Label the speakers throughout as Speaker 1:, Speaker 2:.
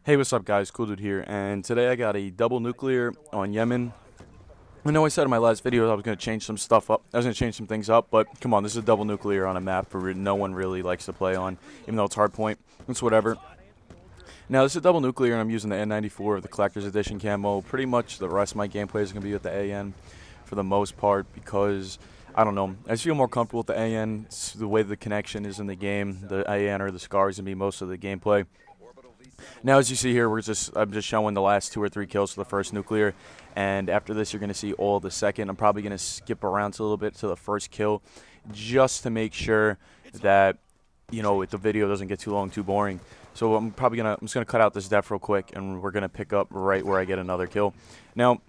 Speaker 1: Hey, what's up, guys? Cool Dude here, and today I got a double nuclear on Yemen. I know I said in my last video I was going to change some stuff up. I was going to change some things up, but come on, this is a double nuclear on a map where no one really likes to play on, even though it's hardpoint. It's whatever. Now, this is a double nuclear, and I'm using the N94, the Collector's Edition camo. Pretty much the rest of my gameplay is going to be with the AN for the most part because, I don't know, I just feel more comfortable with the AN. It's the way the connection is in the game. The AN or the SCAR is going to be most of the gameplay. Now, as you see here, I'm just showing the last 2 or 3 kills for the first nuclear, and after this, you're going to see all the second. I'm probably going to skip around a little bit to the first kill, just to make sure that the video doesn't get too long, too boring. So I'm just gonna cut out this def real quick, and we're gonna pick up right where I get another kill. Now,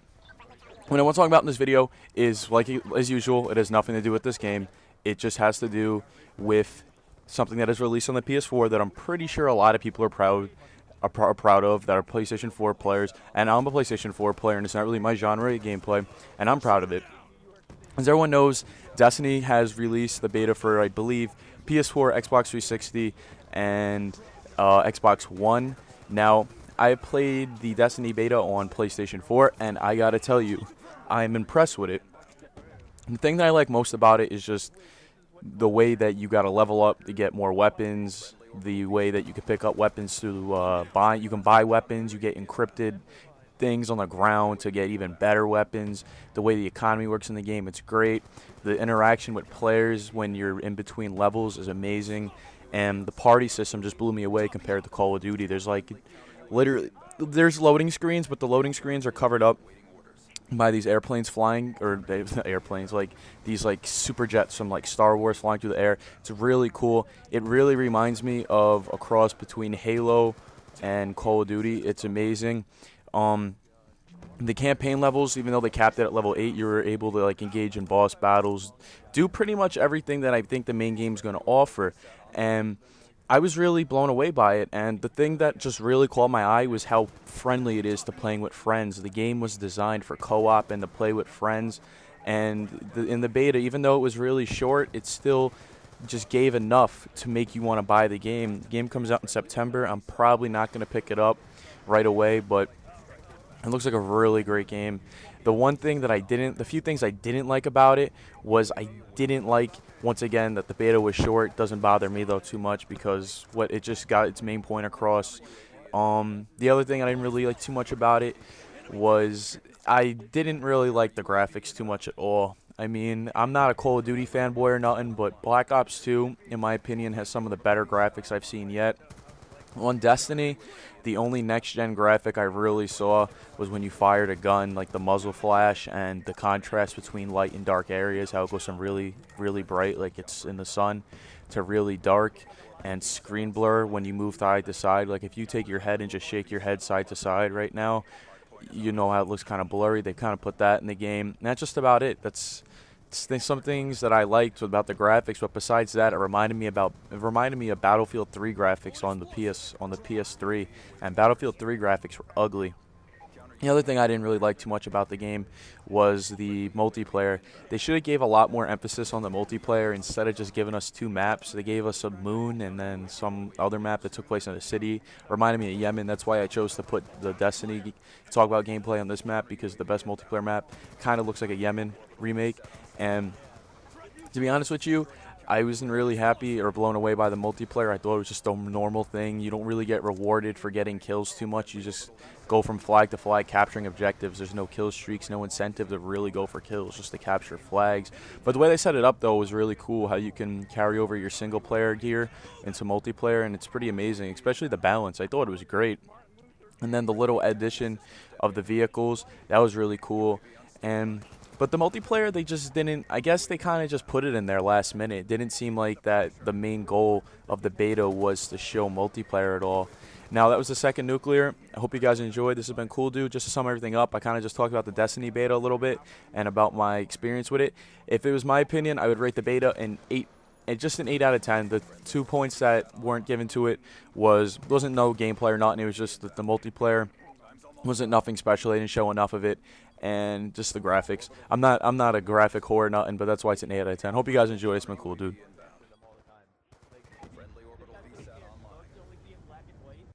Speaker 1: what I want to talk about in this video is, like as usual, it has nothing to do with this game. It just has to do with something that is released on the PS4 that I'm pretty sure a lot of people are proud of, that are PlayStation 4 players, and I'm a PlayStation 4 player, and it's not really my genre of gameplay, and I'm proud of it. As everyone knows, Destiny has released the beta for, I believe, PS4, Xbox 360, and Xbox One. Now, I played the Destiny beta on PlayStation 4, and I gotta tell you, I'm impressed with it. The thing that I like most about it is just the way that you gotta level up to get more weapons, the way that you can pick up weapons through you can buy weapons, you get encrypted things on the ground to get even better weapons. The way the economy works in the game, it's great. The interaction with players when you're in between levels is amazing, and the party system just blew me away compared to Call of Duty. There's there's loading screens, but the loading screens are covered up by these airplanes flying, or airplanes, like these super jets from Star Wars flying through the air. It's really cool. It really reminds me of a cross between Halo and Call of Duty. It's amazing. The campaign levels, even though they capped it at level 8, you were able to engage in boss battles, do pretty much everything that I think the main game's going to offer, and I was really blown away by it. And the thing that just really caught my eye was how friendly it is to playing with friends. The game was designed for co-op and to play with friends, and in the beta, even though it was really short, it still just gave enough to make you want to buy the game. The game comes out in September. I'm probably not going to pick it up right away, but it looks like a really great game. The few things I didn't like about it was I didn't like, once again, that the beta was short. Doesn't bother me though too much because it just got its main point across. The other thing I didn't really like too much about it was I didn't really like the graphics too much at all. I mean, I'm not a Call of Duty fanboy or nothing, but Black Ops 2, in my opinion, has some of the better graphics I've seen yet. On Destiny, the only next-gen graphic I really saw was when you fired a gun, like the muzzle flash and the contrast between light and dark areas, how it goes from really, really bright, like it's in the sun, to really dark, and screen blur when you move side to side. Like if you take your head and just shake your head side to side right now, you know how it looks kind of blurry. They kind of put that in the game. And that's just about it. That's some things that I liked about the graphics, but besides that, it reminded me of Battlefield 3 graphics on the PS3, and Battlefield 3 graphics were ugly. The other thing I didn't really like too much about the game was the multiplayer. They should have gave a lot more emphasis on the multiplayer instead of just giving us 2 maps. They gave us a moon and then some other map that took place in a city. Reminded me of Yemen. That's why I chose to put the Destiny talk about gameplay on this map, because the best multiplayer map kind of looks like a Yemen remake. And to be honest with you, I wasn't really happy or blown away by the multiplayer. I thought it was just a normal thing. You don't really get rewarded for getting kills too much. You just go from flag to flag capturing objectives. There's no kill streaks, no incentive to really go for kills, just to capture flags. But the way they set it up, though, was really cool, how you can carry over your single-player gear into multiplayer, and it's pretty amazing, especially the balance. I thought it was great. And then the little addition of the vehicles, that was really cool. But the multiplayer, they just didn't, I guess they kind of just put it in there last minute. It didn't seem like that the main goal of the beta was to show multiplayer at all. Now, that was the second nuclear. I hope you guys enjoyed. This has been Cool Dude. Just to sum everything up, I kind of just talked about the Destiny beta a little bit and about my experience with it. If it was my opinion, I would rate the beta an 8. Just an 8 out of 10. The 2 points that weren't given to it wasn't no gameplay or nothing. It was just that the multiplayer wasn't nothing special. They didn't show enough of it, and just the graphics. I'm not a graphic whore or nothing, but that's why it's an 8 out of 10. Hope you guys enjoyed. It's been Cool Dude.